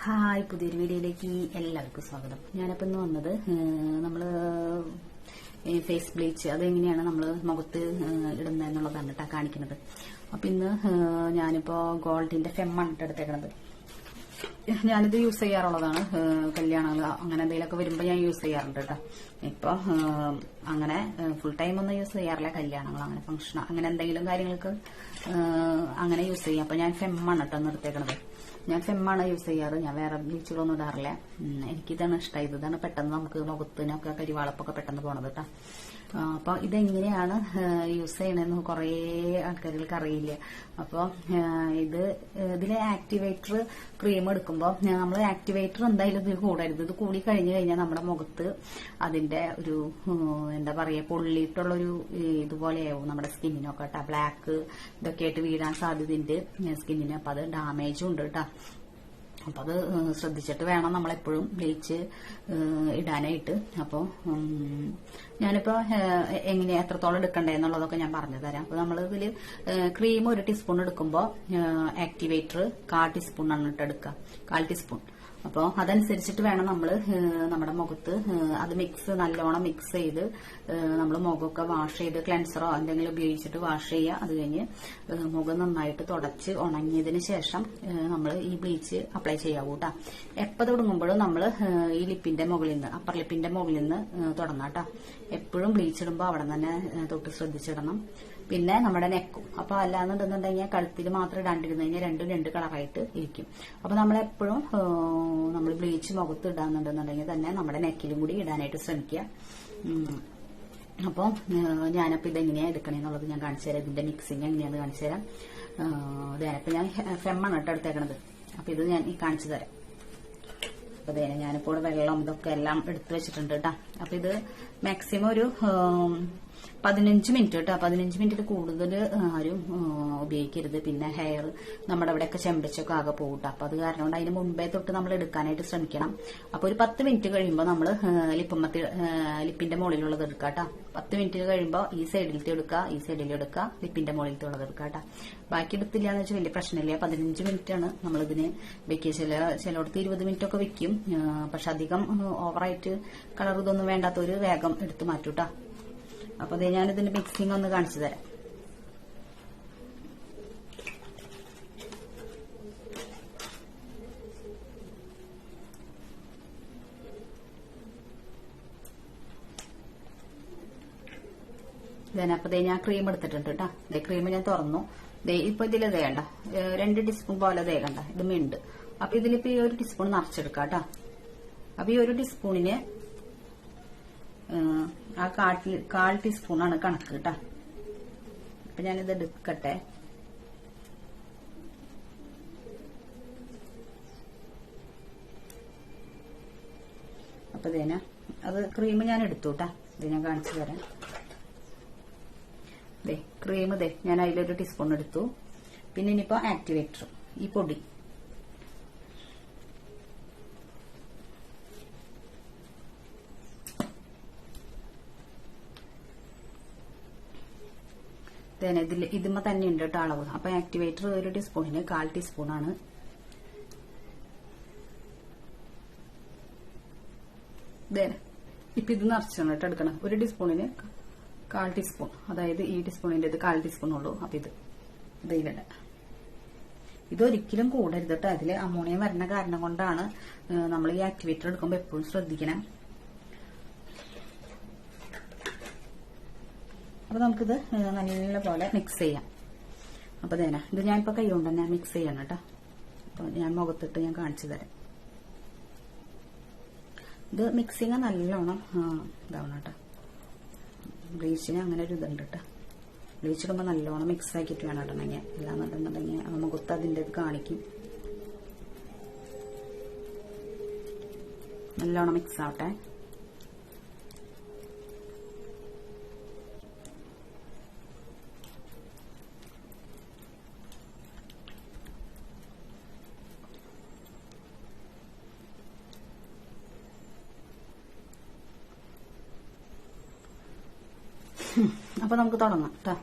Hi, പുതിയൊരു വീഡിയോയിലേക്ക് എല്ലാവർക്കും സ്വാഗതം. ഞാനിപ്പോൾ ഇന്ന് വന്നത് നമ്മള് ഫേസ് ബ്ലീച്ച് അതെങ്ങനെയാണ് നമ്മൾ മുഖത്ത് ഇടുന്നത് എന്നുള്ളതാണ് കേട്ടോ കാണിക്കുന്നത്. അപ്പൊ ഇന്ന് ഞാനിപ്പോ ഗോൾഡിന്റെ ഫെമ്മാണ് എടുത്തേക്കണത്. ഞാനിത് യൂസ് ചെയ്യാറുള്ളതാണ്. കല്യാണങ്ങൾ അങ്ങനെ എന്തെങ്കിലുമൊക്കെ വരുമ്പോൾ ഞാൻ യൂസ് ചെയ്യാറുണ്ട് കേട്ടോ. ഇപ്പൊ അങ്ങനെ ഫുൾ ടൈം ഒന്നും യൂസ് ചെയ്യാറില്ല. കല്യാണങ്ങൾ അങ്ങനെ ഫംഗ്ഷൻ അങ്ങനെ എന്തെങ്കിലും കാര്യങ്ങൾക്ക് അങ്ങനെ യൂസ് ചെയ്യാം. അപ്പൊ ഞാൻ ഫെമ്മാണ് കേട്ടോ നിർത്തേക്കണത്. ഞാൻ ഫെമ്മാണ് യൂസ് ചെയ്യാറ്. ഞാൻ വേറെ ബ്ലീച്ചുകളൊന്നും ഇടാറില്ല. എനിക്കിതാണ് ഇഷ്ടമായത്. ഇതാണ് പെട്ടെന്ന് നമുക്ക് മുഖത്തിനൊക്കെ കരിവാളപ്പൊക്കെ പെട്ടെന്ന് പോണത് കേട്ടോ. അപ്പൊ ഇതെങ്ങനെയാണ് യൂസ് ചെയ്യണമെന്ന് കുറെ ആൾക്കാർക്ക് അറിയില്ല. അപ്പൊ ഇതിലെ ആക്ടിവേറ്റർ ക്രീം എടുക്കുമ്പോൾ നമ്മൾ ആക്ടിവേറ്റർ എന്തായാലും ഇതിൽ കൂടരുത്. ഇത് കൂടി കഴിഞ്ഞു കഴിഞ്ഞാൽ നമ്മുടെ മുഖത്ത് അതിന്റെ ഒരു എന്താ പറയാ പൊള്ളിയിട്ടുള്ളൊരു ഇതുപോലെയാവും നമ്മുടെ സ്കിന്നിനൊക്കെ കേട്ടോ. ബ്ലാക്ക് ഇതൊക്കെ ആയിട്ട് വീഴാൻ സാധ്യതയുണ്ട് സ്കിന്നിന്. അപ്പൊ അത് ഡാമേജും ഉണ്ട് കേട്ടോ. അപ്പൊ അത് ശ്രദ്ധിച്ചിട്ട് വേണം നമ്മളെപ്പോഴും ബ്ലീച്ച് ഇടാനായിട്ട്. അപ്പൊ ഞാനിപ്പോ എത്രത്തോളം എടുക്കണ്ടേ എന്നുള്ളതൊക്കെ ഞാൻ പറഞ്ഞു തരാം. അപ്പൊ നമ്മൾ ഇതില് ക്രീം 1 ടീസ്പൂൺ എടുക്കുമ്പോ ആക്ടിവേറ്റർ 1/4 ടീസ്പൂണാണ് ഇട്ട് എടുക്കുക. 1/4 ടീസ്പൂൺ. അപ്പോൾ അതനുസരിച്ചിട്ട് വേണം നമ്മൾ നമ്മുടെ മുഖത്ത് അത് നല്ലോണം മിക്സ് ചെയ്ത് നമ്മൾ മുഖമൊക്കെ വാഷ് ചെയ്ത് ക്ലെൻസറോ എന്തെങ്കിലും ഉപയോഗിച്ചിട്ട് വാഷ് ചെയ്യുക. അത് കഴിഞ്ഞ് മുഖം നന്നായിട്ട് തുടച്ച് ഉണങ്ങിയതിന് ശേഷം നമ്മൾ ഈ ബ്ലീച്ച് അപ്ലൈ ചെയ്യാവൂ കേട്ടോ. എപ്പോൾ തുടങ്ങുമ്പോഴും നമ്മൾ ഈ ലിപ്പിന്റെ മുകളിൽ നിന്ന് അപ്പർ ലിപ്പിന്റെ മുകളിൽ നിന്ന് തുടങ്ങാം കേട്ടോ. എപ്പോഴും ബ്ലീച്ച് ഇടുമ്പോൾ അവിടെ തന്നെ തൊട്ട് ശ്രദ്ധിച്ചിടണം. പിന്നെ നമ്മുടെ നെക്കും. അപ്പൊ അല്ലാന്നുണ്ടെന്നുണ്ടെങ്കിൽ കഴുത്തിൽ മാത്രം ഇടാണ്ടിരുന്നു കഴിഞ്ഞാൽ രണ്ടും 2 കളറായിട്ട് ഇരിക്കും. അപ്പൊ നമ്മളെപ്പോഴും നമ്മൾ ബ്ലീച്ച് മുഖത്ത് ഇടാന്നുണ്ടെന്നുണ്ടെങ്കിൽ തന്നെ നമ്മുടെ നെക്കിലും കൂടി ഇടാനായിട്ട് ശ്രമിക്കുക. അപ്പോൾ ഞാനപ്പോൾ ഇതെങ്ങനെയാ എടുക്കണേന്നുള്ളത് ഞാൻ കാണിച്ചു തരാം. ഇതിന്റെ മിക്സിങ് എങ്ങനെയാന്ന് കാണിച്ചു തരാം. ഇതായപ്പോ ഞാൻ ഫെമ്മാണ് കേട്ടോ എടുത്തേക്കണത്. അപ്പൊ ഇത് ഞാൻ കാണിച്ചു തരാം. അപ്പൊ ഇതേ ഞാനിപ്പോൾ വെള്ളം ഇതൊക്കെ എല്ലാം എടുത്തു വെച്ചിട്ടുണ്ട് കേട്ടോ. അപ്പൊ ഇത് മാക്സിമം ഒരു 15 മിനിറ്റ് കേട്ടോ. 15 മിനിറ്റിൽ കൂടുതൽ ആരും ഉപയോഗിക്കരുത്. പിന്നെ ഹെയർ നമ്മുടെ അവിടെയൊക്കെ ചെമ്പച്ചൊക്കെ ആകെ പോകട്ടെ. അപ്പൊ അത് കാരണം കൊണ്ട് അതിന് മുമ്പേ തൊട്ട് നമ്മൾ എടുക്കാനായിട്ട് ശ്രമിക്കണം. അപ്പൊ ഒരു 10 മിനിറ്റ് കഴിയുമ്പോൾ നമ്മൾ ലിപ്പിന്റെ മുകളിലുള്ളത് എടുക്കുക കേട്ടോ. 10 മിനിറ്റ് കഴിയുമ്പോൾ ഈ സൈഡിലത്തെ എടുക്കുക, ഈ സൈഡിൽ എടുക്കുക, ലിപ്പിന്റെ മുകളിലത്തെ ഉള്ളത് എടുക്കുക കേട്ടോ. ബാക്കി എടുത്തില്ല എന്ന് വെച്ചാൽ വലിയ പ്രശ്നമില്ല. 15 മിനിറ്റ് ആണ് നമ്മളിതിന് വെക്കുക. ചിലയിടത്ത് 20 മിനിറ്റ് ഒക്കെ വെക്കും. പക്ഷെ അധികം ഓവറായിട്ട് കളർ ഇതൊന്നും വേണ്ടാത്തൊരു വേഗം എടുത്ത് മാറ്റൂട്ടാ. അപ്പൊ അതേ ഞാനിതിന്റെ മിക്സിംഗ് ഒന്ന് കാണിച്ചു തരാം. അപ്പൊ ഞാൻ ക്രീം എടുത്തിട്ടുണ്ട് കേട്ടോ. ക്രീം ഞാൻ തുറന്നു. ഇപ്പൊ ഇതിൽ വേണ്ട 2 ടീസ്പൂൺ പോലെ കണ്ട ഇത് മിണ്ട്. അപ്പൊ ഇതിലിപ്പോ ഈ 1 ടീസ്പൂൺ നിറച്ചെടുക്കാം കേട്ടോ. അപ്പൊ ഈ 1 ടീസ്പൂണിന് ആ 1/4 ടീസ്പൂണാണ് കണക്ക് കേട്ടോ. അപ്പൊ ഞാനിത് എടുക്കട്ടെ. അപ്പൊ ഇതേന അത് ക്രീം ഞാൻ എടുത്തു കേട്ടാ. ഇത് ഞാൻ കാണിച്ചു തരാം. ക്രീം ഞാൻ അതിലൊരു ടീസ്പൂൺ എടുത്തു. പിന്നെ ഇനിയിപ്പോ ആക്ടിവേറ്റർ ഈ പൊടി ഇതിമ്മ തന്നെ ഉണ്ട് കേട്ടോ അളവ്. അപ്പൊ ആക്ടിവേറ്റർ 1 ടീസ്പൂണിന് 1/4 ടീസ്പൂണാണ്. ഇപ്പൊ ഇത് നിറച്ചാണ് കേട്ടോ എടുക്കണം. 1 ടീസ്പൂണിന് 1/4 ടീസ്പൂൺ. അതായത് ഈ ടീസ്പൂണിന്റെ ഇത് 1/4 ടീസ്പൂൺ ഉള്ളൂ. അപ്പൊ ഇതിലിട. ഇതൊരിക്കലും കൂടരുത് കേട്ടോ. അതില് അമോണിയം വരുന്ന കാരണം കൊണ്ടാണ് നമ്മൾ ഈ ആക്ടിവേറ്റർ എടുക്കുമ്പോൾ എപ്പോഴും ശ്രദ്ധിക്കണം. അപ്പൊ നമുക്കിത് നല്ല പോലെ മിക്സ് ചെയ്യാം. അപ്പൊ ഇത് ഞാനിപ്പോ കൈ കൊണ്ട് തന്നെ മിക്സ് ചെയ്യണം കേട്ടോ. അപ്പൊ ഞാൻ മുഖത്തിട്ട് ഞാൻ കാണിച്ചു തരാം. ഇത് മിക്സിങ് നല്ലോണം ഇതാവണം കേട്ടോ. ബ്ലീച്ചിന് അങ്ങനെ ഒരു ഇതുണ്ട് കേട്ടോ. ബ്ലീച്ച് ഇടുമ്പോൾ നല്ലോണം മിക്സ് ആക്കിയിട്ട് വേണം ഇടണമെങ്കിൽ. ഇല്ലാന്നുണ്ടെന്നുണ്ടെങ്കിൽ മുഖത്ത് അതിൻ്റെ ഇത് കാണിക്കും. നല്ലോണം മിക്സ് ആവട്ടെ. അപ്പൊ നമുക്ക് തുടങ്ങാം കേട്ടോ.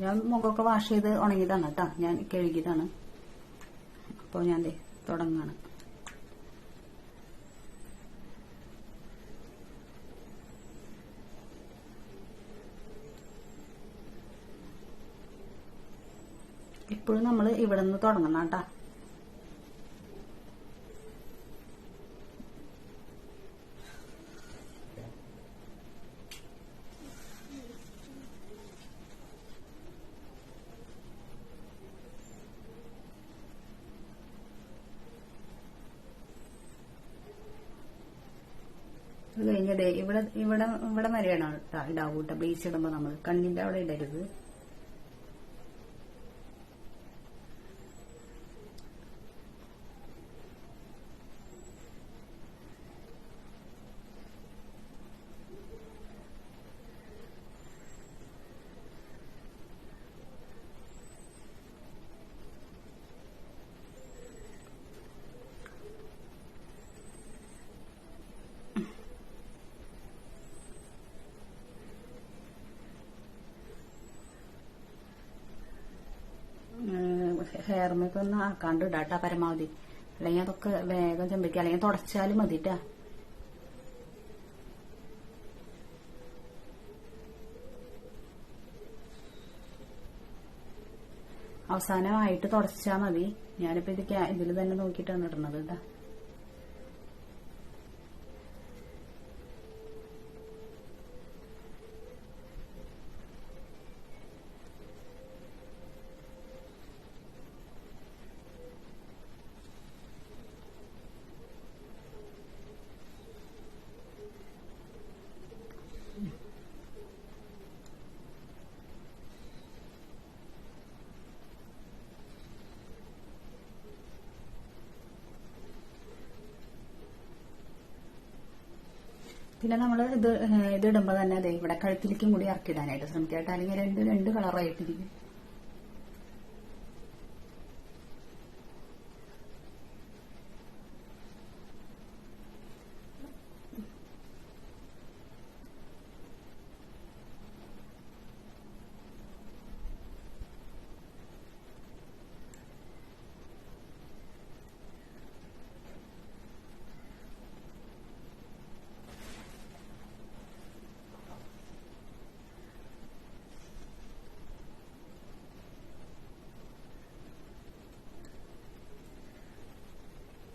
ഞാൻ മുഖമൊക്കെ വാഷ് ചെയ്ത് ഉണങ്ങിയതാണ് കേട്ടോ. ഞാൻ കഴുകിയതാണ്. അപ്പോൾ ഞാൻ തുടങ്ങാണ്. ഇപ്പോഴും നമ്മൾ ഇവിടെ നിന്ന് തുടങ്ങണം കേട്ടാ. അത് കഴിഞ്ഞതേ ഇവിടെ ഇവിടെ ഇവിടെ വരെയാണ് ഇടാവൂട്ട. ബ്ലീച്ച് ഇടുമ്പോ നമ്മൾ കണ്ണിന്റെ അവിടെ ഇടരുത്. ഹെയർ മേക്ക് ഒന്ന് ആക്കാണ്ട് ഇടാട്ടാ പരമാവധി. അല്ലെങ്കിൽ അതൊക്കെ വേഗം ചെമ്പിക്കുക. അല്ലെങ്കിൽ തുടച്ചാലും മതിട്ടാ. അവസാനമായിട്ട് തുടച്ചാ മതി. ഞാനിപ്പോ ഇതിൽ തന്നെ നോക്കിയിട്ടാണ് ഇടുന്നത് കേട്ടാ. പിന്നെ നമ്മൾ ഇതിടുമ്പോ തന്നെ അതെ ഇവിടെ കഴുത്തിലേക്കും കൂടി ഇറക്കിടാനായിട്ട് ശ്രമിക്കട്ടെ. അല്ലെങ്കിൽ രണ്ട് കളറായിട്ടിരിക്കും.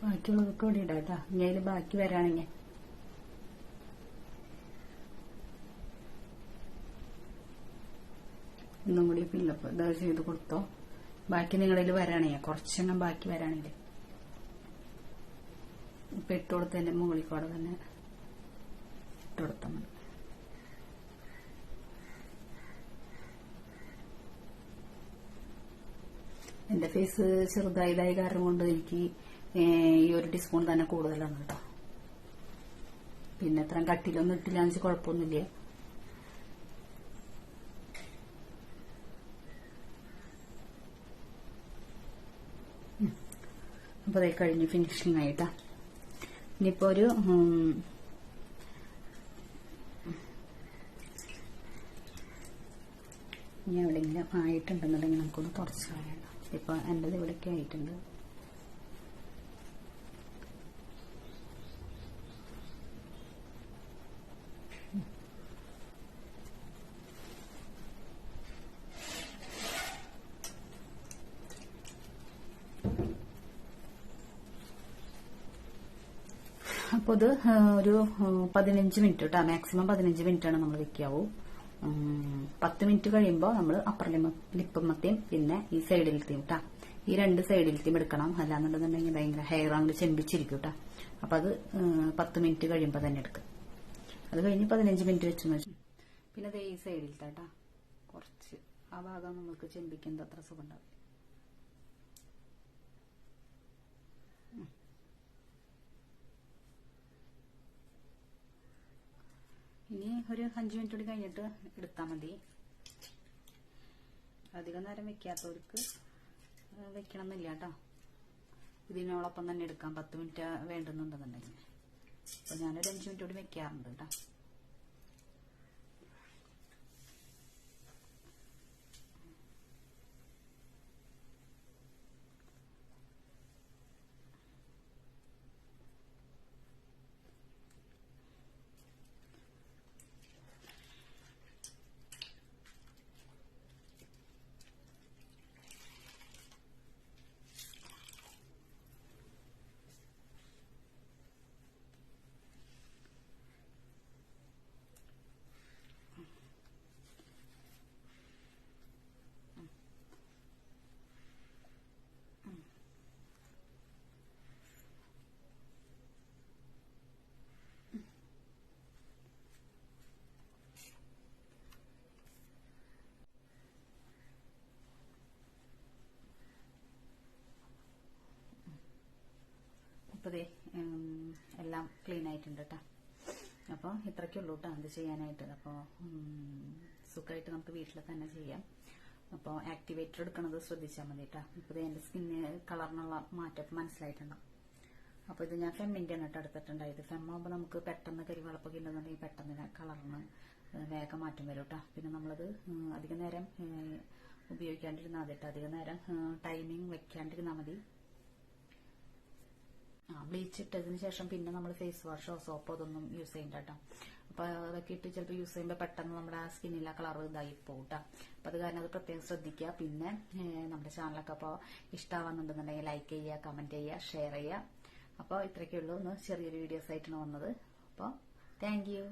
ബാക്കിയുള്ളതൊക്കെ ഇവിടെ ഇടാം കേട്ടോ. ഇനി അതിൽ ബാക്കി വരാണെങ്കിൽ ഒന്നും കൂടി ഫില്ലപ്പ് ഇത് ചെയ്ത് കൊടുത്തോ. ബാക്കി നിങ്ങളിൽ വരാണെങ്കിൽ കുറച്ചെണ്ണം ബാക്കി വരാണെങ്കിൽ ഇപ്പൊ ഇട്ടുകൊടുത്തതിന്റെ മുകളിൽ കൂടെ തന്നെ ഇട്ടുകൊടുത്താൽ മതി. എന്റെ ഫേസ് ചെറുതായതായ കാരണം കൊണ്ട് എനിക്ക് ഈ 1 ടീസ്പൂൺ തന്നെ കൂടുതലാണ് കേട്ടോ. പിന്നെ അത്രയും കട്ടിലൊന്നും ഇട്ടില്ലാന്ന് വെച്ചാൽ കുഴപ്പമൊന്നുമില്ല. അപ്പൊ അതേ കഴിഞ്ഞ് ഫിനിഷിംഗ് ആയിട്ടാ. ഇനിയിപ്പോ ഒരു ഇനി എവിടെയെങ്കിലും ആയിട്ടുണ്ടെന്നുണ്ടെങ്കിൽ നമുക്കൊന്ന് തുടച്ച് കളയണം. ഇപ്പൊ എന്റേത് ഇവിടേക്ക് ആയിട്ടുണ്ട്. അപ്പൊ ഇത് ഒരു 15 മിനിറ്റ് കേട്ടോ. മാക്സിമം 15 മിനിറ്റ് ആണ് നമ്മൾ വെക്കാവൂ. 10 മിനിറ്റ് കഴിയുമ്പോൾ നമ്മൾ അപ്പർ ലിപ്പുമത്തെയും പിന്നെ ഈ സൈഡിലത്തെയും കേട്ടാ. ഈ 2 സൈഡിലത്തെയും എടുക്കണം. അല്ലാന്നുണ്ടെന്നുണ്ടെങ്കിൽ ഭയങ്കര ഹെയർ അങ്ങോട്ട് ചെമ്പിച്ചിരിക്കും കേട്ടാ. അപ്പൊ അത് 10 മിനിറ്റ് കഴിയുമ്പോൾ തന്നെ എടുക്കും. അത് കഴിഞ്ഞ് 15 മിനിറ്റ് വെച്ചെന്ന് വെച്ചു. പിന്നെ അത് ഈ സൈഡിലത്തെ കേട്ടാ കുറച്ച് ആ ഭാഗം നമുക്ക് ചെമ്പിക്കുന്നത് അത്ര സുഖം ഉണ്ടാവും. ഇനി ഒരു 5 മിനിറ്റ് കൂടി കഴിഞ്ഞിട്ട് എടുത്താൽ മതി. അധികം നേരം വെക്കാത്തവർക്ക് വെക്കണം എന്നില്ല കേട്ടോ. ഇതിനോടൊപ്പം തന്നെ എടുക്കാം 10 മിനിറ്റ് വേണ്ടുന്നുണ്ടെന്നുണ്ടെങ്കിൽ. അപ്പൊ ഞാനൊരു 5 മിനിറ്റ് കൂടി വെക്കാറുണ്ട് കേട്ടോ. ഇപ്പൊ ദേ എല്ലാം ക്ലീൻ ആയിട്ടുണ്ട് കേട്ടോ. അപ്പോൾ ഇത്രയ്ക്കേ ഉള്ളൂ കേട്ടോ അത് ചെയ്യാനായിട്ട്. അപ്പോൾ സുഖമായിട്ട് നമുക്ക് വീട്ടിൽ തന്നെ ചെയ്യാം. അപ്പോൾ ആക്ടിവേറ്റർ എടുക്കണത് ശ്രദ്ധിച്ചാൽ മതി കേട്ടോ. ഇപ്പോൾ എന്റെ സ്കിന്ന് കളറിനുള്ള മാറ്റം മനസ്സിലായിട്ടുണ്ടാവും. അപ്പോൾ ഇത് ഞാൻ ഫെമ്മിന്റെ ആണ് കേട്ടോ എടുത്തിട്ടുണ്ടായത്. ഫെമ്മാകുമ്പോൾ നമുക്ക് പെട്ടെന്ന് കരിവളപ്പൊക്കെ ഉണ്ടെന്നുണ്ടെങ്കിൽ പെട്ടെന്ന് കളറിന് വേഗം മാറ്റം വരും കേട്ടോ. പിന്നെ നമ്മളത് അധികം നേരം ഉപയോഗിക്കാണ്ടിരുന്നാൽ മതി കേട്ടോ. അധികം നേരം ടൈമിങ് വെക്കാണ്ടിരുന്നാൽ മതി. ബ്ലീച്ച് ഇട്ടതിന് ശേഷം പിന്നെ നമ്മൾ ഫേസ് വാഷോ സോപ്പോ അതൊന്നും യൂസ് ചെയ്യണ്ട കേട്ടോ. അപ്പൊ അതൊക്കെ ഇട്ട് ചിലപ്പോൾ യൂസ് ചെയ്യുമ്പോൾ പെട്ടെന്ന് നമ്മുടെ ആ സ്കിന്നിലെ കളർ ഇതായി പോകും കേട്ടോ. അപ്പൊ അത് കാരണം അത് പ്രത്യേകം ശ്രദ്ധിക്കുക. പിന്നെ നമ്മുടെ ചാനലൊക്കെ അപ്പോൾ ഇഷ്ടമാവുന്നുണ്ടെന്നുണ്ടെങ്കിൽ ലൈക്ക് ചെയ്യുക, കമന്റ് ചെയ്യുക, ഷെയർ ചെയ്യുക. അപ്പോൾ ഇത്രയൊക്കെ ഉള്ളൂ. ഒന്ന് ചെറിയൊരു വീഡിയോസ് ആയിട്ടാണ് വന്നത്. അപ്പോൾ താങ്ക് യു.